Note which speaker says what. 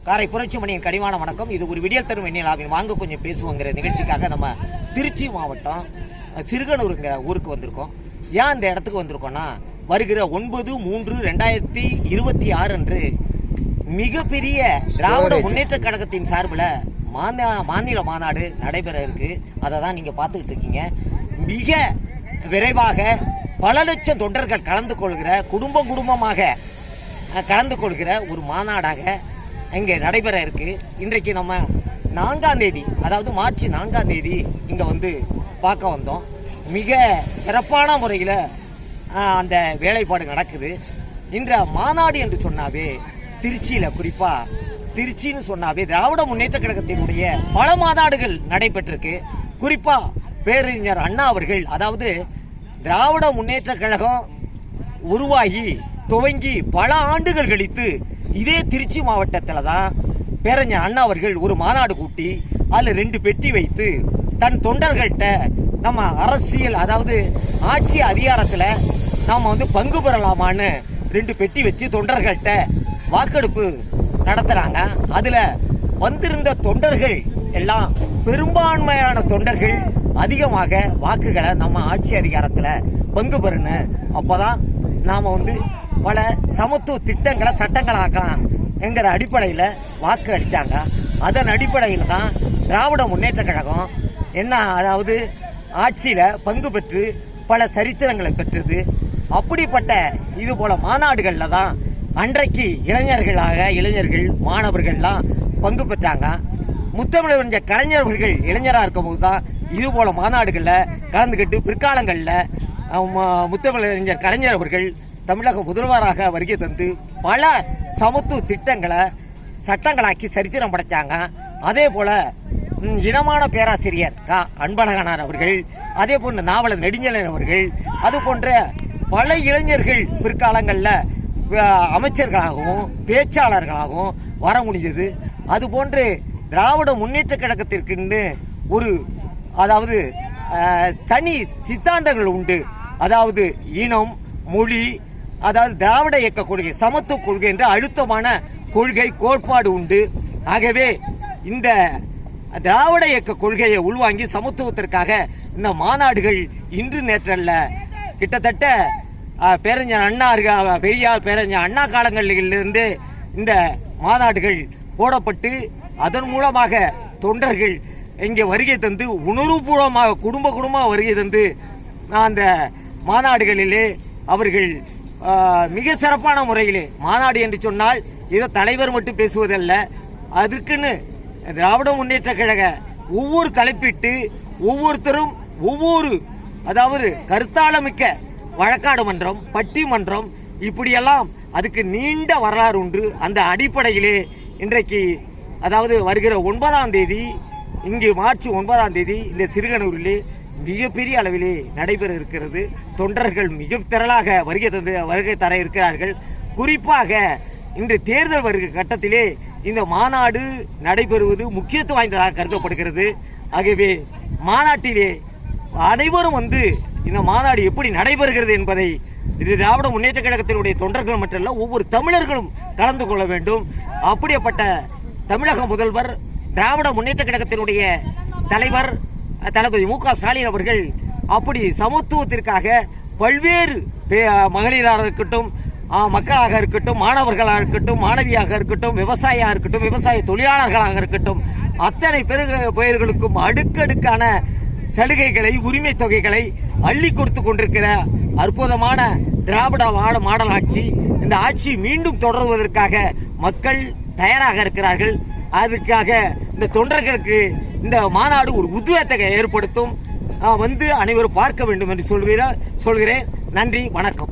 Speaker 1: காரை புரட்சி மணியின் கனிவான வணக்கம். இது ஒரு விடியல் தரும் எண்ணிலாவின் வாங்க கொஞ்சம் பேசுவோங்கிற நிகழ்ச்சிக்காக நம்ம திருச்சி மாவட்டம் சிறுகனூருங்க ஊருக்கு வந்திருக்கோம். ஏன் இந்த இடத்துக்கு வந்திருக்கோம்னா, வருகிற 9/3/2026 அன்று மிகப்பெரிய திராவிட முன்னேற்ற கழகத்தின் சார்பில் மாநில மாநாடு நடைபெற இருக்கு. அதை தான் நீங்கள் பார்த்துக்கிட்டு இருக்கீங்க. மிக விரைவாக பல லட்சம் தொண்டர்கள் கலந்து கொள்கிற, குடும்பமாக கலந்து கொள்கிற ஒரு மாநாடாக இங்கே நடைபெற இருக்கு. இன்றைக்கு நம்ம 4ஆம் தேதி, அதாவது மார்ச் 4ஆம் தேதி இங்கே வந்து பார்க்க வந்தோம். மிக சிறப்பான முறையில் அந்த வேலைப்பாடு நடக்குது. இன்ற மாநாடு என்று சொன்னாவே திருச்சியில், குறிப்பாக திருச்சின்னு சொன்னாவே திராவிட முன்னேற்ற கழகத்தினுடைய பல மாநாடுகள் நடைபெற்றிருக்கு. குறிப்பாக பேரறிஞர் அண்ணா அவர்கள், அதாவது திராவிட முன்னேற்ற கழகம் உருவாகி துவங்கி பல ஆண்டுகள் கழித்து இதே திருச்சி மாவட்டத்தில் தான் பேரறிஞர் அண்ணா அவர்கள் ஒரு மாநாடு கூட்டி அதில் 2 பெட்டி வைத்து தன் தொண்டர்கள்ட்ட நம்ம அரசியல், அதாவது ஆட்சி அதிகாரத்தில் நாம் வந்து பங்கு பெறலாமான்னு 2 பெட்டி வச்சு தொண்டர்கள்ட்ட வாக்கெடுப்பு நடத்துகிறாங்க. அதில் வந்திருந்த தொண்டர்கள் எல்லாம், பெரும்பான்மையான தொண்டர்கள் அதிகமாக வாக்குகளை நம்ம ஆட்சி அதிகாரத்தில் பங்கு பெறணும், அப்போதான் நாம் வந்து பல சமத்துவ திட்டங்களை சட்டங்களாக்கலாம் என்கிற அடிப்படையில் வாக்கு அளித்தாங்க. அதன் அடிப்படையில் தான் திராவிட முன்னேற்ற கழகம் அதாவது ஆட்சியில் பங்கு பெற்று பல சரித்திரங்களை பெற்றது. அப்படிப்பட்ட இது போல மாநாடுகளில் தான் அன்றைக்கு இளைஞர்கள் மாணவர்கள்லாம் பங்கு பெற்றாங்க. முத்தமிழறிஞர் கலைஞர்கள் இளைஞராக இருக்கும்போது தான் இது போல மாநாடுகளில் கலந்துக்கிட்டு பிற்காலங்களில் முத்தமிழறிஞர் கலைஞர் அவர்கள் தமிழக முதல்வராக வருகை தந்து பல சமத்துவ திட்டங்களை சட்டங்களாக்கி சரித்திரம் படைச்சாங்க. அதே போல இனமான பேராசிரியர் அன்பழகனார் அவர்கள், அதே போன்ற நாவலர் நெடுஞ்செழியன் அவர்கள், அது போன்ற பல இளைஞர்கள் பிற்காலங்களில் அமைச்சர்களாகவும் பேச்சாளர்களாகவும் வர முடிஞ்சது. அதுபோன்று திராவிட முன்னேற்ற கழகத்திற்கு ஒரு, அதாவது தனி சித்தாந்தங்கள் உண்டு. அதாவது இனம், மொழி, அதாவது திராவிட இயக்க கொள்கை, சமத்துவ கொள்கை என்ற அழுத்தமான கொள்கை கோட்பாடு உண்டு. ஆகவே இந்த திராவிட இயக்க கொள்கையை உள்வாங்கி சமத்துவத்திற்காக இந்த மாநாடுகள் இன்று நேற்றல்ல, கிட்டத்தட்ட பேரறிஞர் அண்ணா, பெரியார் பேரறிஞர் அண்ணா காலங்களிலிருந்து இந்த மாநாடுகள் போடப்பட்டு அதன் மூலமாக தொண்டர்கள் இங்கே வருகை தந்து உணர்வுபூர்வமாக குடும்பமாக வருகை தந்து அந்த மாநாடுகளிலே அவர்கள் மிக சிறப்பான முறையிலே, மாநாடு என்று சொன்னால் ஏதோ தலைவர் மட்டும் பேசுவதல்ல, அதுக்குன்னு திராவிட முன்னேற்ற கழக ஒவ்வொரு தலைப்பிட்டு ஒவ்வொருத்தரும் ஒவ்வொரு, அதாவது கருத்தாளமிக்க வழக்காடு மன்றம், பட்டிமன்றம், இப்படியெல்லாம் அதுக்கு நீண்ட வரலாறு உண்டு. அந்த அடிப்படையிலே இன்றைக்கு, அதாவது வருகிற 9ஆம் தேதி, இங்கு மார்ச் 9ஆம் தேதி இந்த சிறுகனூரிலே மிகப்பெரிய அளவிலே நடைபெற இருக்கிறது. தொண்டர்கள் மிக திரளாக வருகை தர இருக்கிறார்கள். குறிப்பாக இன்று தேர்தல் வருகிற கட்டத்திலே இந்த மாநாடு நடைபெறுவது முக்கியத்துவம் வாய்ந்ததாக கருதப்படுகிறது. ஆகவே மாநாட்டிலே அனைவரும் வந்து இந்த மாநாடு எப்படி நடைபெறுகிறது என்பதை திராவிட முன்னேற்ற கழகத்தினுடைய தொண்டர்கள் மட்டுமல்ல, ஒவ்வொரு தமிழர்களும் கலந்து கொள்ள வேண்டும். அப்படிப்பட்ட தமிழக முதல்வர், திராவிட முன்னேற்ற கழகத்தினுடைய தலைவர் தளபதி மு க ஸ்டாலின் அவர்கள் அப்படி சமத்துவத்திற்காக பல்வேறு மகளிராக இருக்கட்டும், மக்களாக இருக்கட்டும், மாணவர்களாக இருக்கட்டும், மாணவியாக இருக்கட்டும், விவசாயியாக இருக்கட்டும், விவசாய தொழிலாளர்களாக இருக்கட்டும், அத்தனை பெயர்களுக்கும் அடுக்கடுக்கான சலுகைகளை, உரிமை தொகைகளை அள்ளி கொடுத்து கொண்டிருக்கிற அற்புதமான திராவிட மாடல் ஆட்சி. இந்த ஆட்சி மீண்டும் தொடர்வதற்காக மக்கள் தயாராக இருக்கிறார்கள். அதுக்காக இந்த தொண்டர்களுக்கு இந்த மாநாடு ஒரு உத்வேகத்தை ஏற்படுத்தும். வந்து அனைவரும் பார்க்க வேண்டும் என்று சொல்கிறேன். நன்றி, வணக்கம்.